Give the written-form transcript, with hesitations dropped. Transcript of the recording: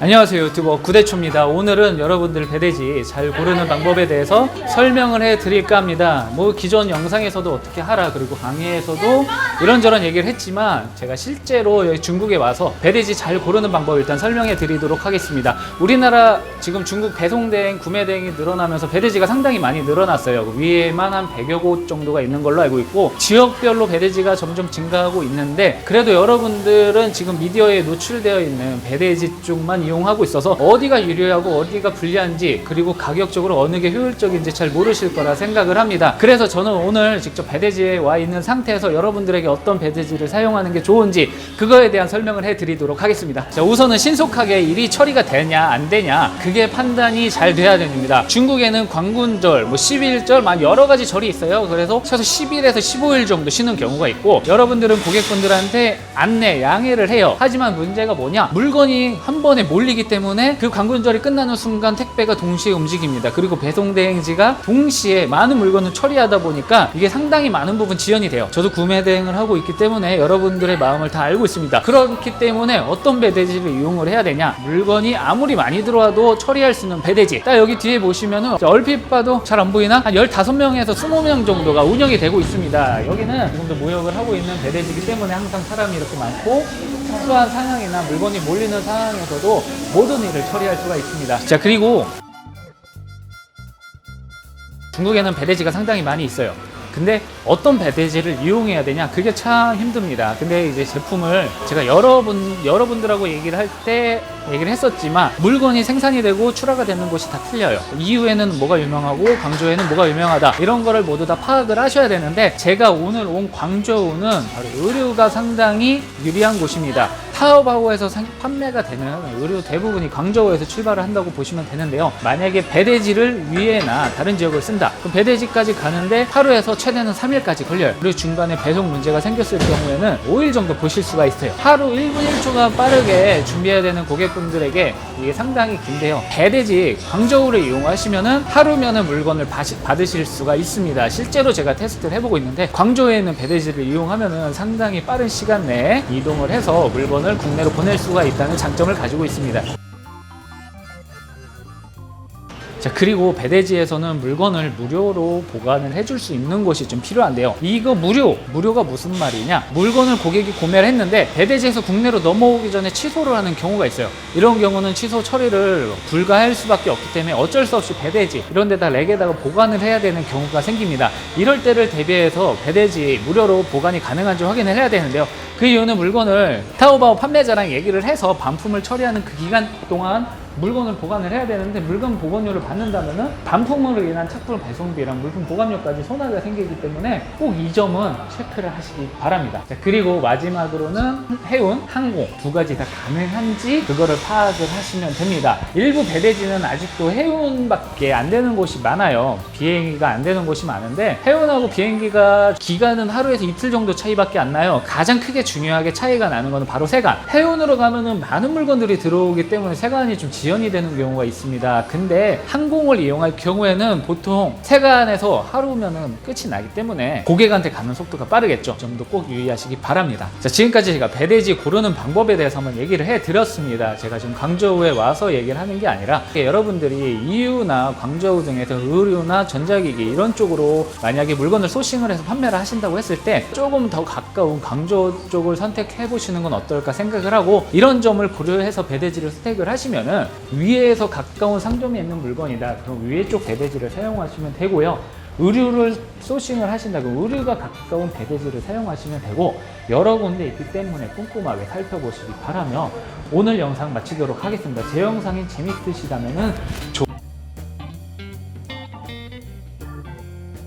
안녕하세요, 유튜버 구대초입니다. 오늘은 여러분들 배대지 잘 고르는 방법에 대해서 설명을 해 드릴까 합니다. 뭐 기존 영상에서도 어떻게 하라, 그리고 강의에서도 이런저런 얘기를 했지만 제가 실제로 여기 중국에 와서 배대지 잘 고르는 방법 일단 설명해 드리도록 하겠습니다. 우리나라 지금 중국 배송대행, 구매대행이 늘어나면서 배대지가 상당히 많이 늘어났어요. 위에만 한 100여 곳 정도가 있는 걸로 알고 있고, 지역별로 배대지가 점점 증가하고 있는데, 그래도 여러분들은 지금 미디어에 노출되어 있는 배대지 쪽만 이용하고 있어서 어디가 유리하고 어디가 불리한지, 그리고 가격적으로 어느 게 효율적인지 잘 모르실 거라 생각을 합니다. 그래서 저는 오늘 직접 배대지에 와 있는 상태에서 여러분들에게 어떤 배대지를 사용하는 게 좋은지 그거에 대한 설명을 해 드리도록 하겠습니다. 자, 우선은 신속하게 일이 처리가 되냐 안 되냐, 그게 판단이 잘 돼야 됩니다. 중국에는 광군절, 11절 만 여러 가지 절이 있어요. 그래서 최소 10일에서 15일 정도 쉬는 경우가 있고, 여러분들은 고객분들한테 안내, 양해를 해요. 하지만 문제가 뭐냐, 물건이 한 번에 몰리기 때문에 그 광군절이 끝나는 순간 택배가 동시에 움직입니다. 그리고 배송대행지가 동시에 많은 물건을 처리하다 보니까 이게 상당히 많은 부분 지연이 돼요. 저도 구매 대행을 하고 있기 때문에 여러분들의 마음을 다 알고 있습니다. 그렇기 때문에 어떤 배대지를 이용을 해야 되냐, 물건이 아무리 많이 들어와도 처리할 수 있는 배대지, 딱 여기 뒤에 보시면은 얼핏 봐도 잘 안 보이나? 한 15명에서 20명 정도가 운영이 되고 있습니다. 여기는 지금도 무역을 하고 있는 배대지이기 때문에 항상 사람이 이렇게 많고, 특수한 상황이나 물건이 몰리는 상황에서도 모든 일을 처리할 수가 있습니다. 자, 그리고 중국에는 배대지가 상당히 많이 있어요. 근데 어떤 배대지를 이용해야 되냐, 그게 참 힘듭니다. 근데 이제 제품을 제가 여러분들하고 얘기를 할 때 얘기를 했었지만, 물건이 생산이 되고 출하가 되는 곳이 다 틀려요. 이유에는 뭐가 유명하고 광저우에는 뭐가 유명하다, 이런 거를 모두 다 파악을 하셔야 되는데, 제가 오늘 온 광저우는 바로 의류가 상당히 유리한 곳입니다. 타오바오에서 판매가 되는 의류 대부분이 광저우에서 출발을 한다고 보시면 되는데요. 만약에 배대지를 위에나 다른 지역을 쓴다, 그럼 배대지까지 가는데 하루에서 최대는 3일까지 걸려요. 그리고 중간에 배송 문제가 생겼을 경우에는 5일 정도 보실 수가 있어요. 하루 1분 1초가 빠르게 준비해야 되는 고객분들에게 이게 상당히 긴데요. 배대지 광저우를 이용하시면은 하루면은 물건을 받으실 수가 있습니다. 실제로 제가 테스트를 해보고 있는데, 광저우에 있는 배대지를 이용하면은 상당히 빠른 시간 내에 이동을 해서 물건을 국내로 보낼 수가 있다는 장점을 가지고 있습니다. 자, 그리고 배대지에서는 물건을 무료로 보관을 해줄 수 있는 곳이 좀 필요한데요. 이거 무료가 무슨 말이냐, 물건을 고객이 구매를 했는데 배대지에서 국내로 넘어오기 전에 취소를 하는 경우가 있어요. 이런 경우는 취소 처리를 불가할 수밖에 없기 때문에 어쩔 수 없이 배대지 이런 데다 렉에다가 보관을 해야 되는 경우가 생깁니다. 이럴 때를 대비해서 배대지 무료로 보관이 가능한지 확인을 해야 되는데요. 그 이유는 물건을 타오바오 판매자랑 얘기를 해서 반품을 처리하는 그 기간 동안 물건을 보관을 해야 되는데, 물건 보관료를 받는다면은 반품으로 인한 착불 배송비랑 물품 보관료까지 손해가 생기기 때문에 꼭 이 점은 체크를 하시기 바랍니다. 자, 그리고 마지막으로는 해운, 항공 두 가지 다 가능한지 그거를 파악을 하시면 됩니다. 일부 배대지는 아직도 해운밖에 안 되는 곳이 많아요. 비행기가 안 되는 곳이 많은데, 해운하고 비행기가 기간은 하루에서 이틀 정도 차이밖에 안 나요. 가장 크게 중요하게 차이가 나는 거는 바로 세관. 해운으로 가면은 많은 물건들이 들어오기 때문에 세관이 좀 지연이 되는 경우가 있습니다. 근데 항공을 이용할 경우에는 보통 세관에서 하루면은 끝이 나기 때문에 고객한테 가는 속도가 빠르겠죠. 점도 꼭 유의하시기 바랍니다. 자, 지금까지 제가 배대지 고르는 방법에 대해서 한번 얘기를 해 드렸습니다. 제가 지금 광저우에 와서 얘기를 하는 게 아니라, 여러분들이 이유나 광저우 등에서 의류나 전자기기 이런 쪽으로 만약에 물건을 소싱을 해서 판매를 하신다고 했을 때 조금 더 가까운 광저우 쪽을 선택해 보시는 건 어떨까 생각을 하고, 이런 점을 고려해서 배대지를 선택을 하시면은 위에서 가까운 상점에 있는 물건이다, 그럼 위에 쪽 배대지를 사용하시면 되고요. 의류를 소싱을 하신다면 의류가 가까운 배대지를 사용하시면 되고, 여러 군데 있기 때문에 꼼꼼하게 살펴보시기 바라며 오늘 영상 마치도록 하겠습니다. 제 영상이 재밌으시다면은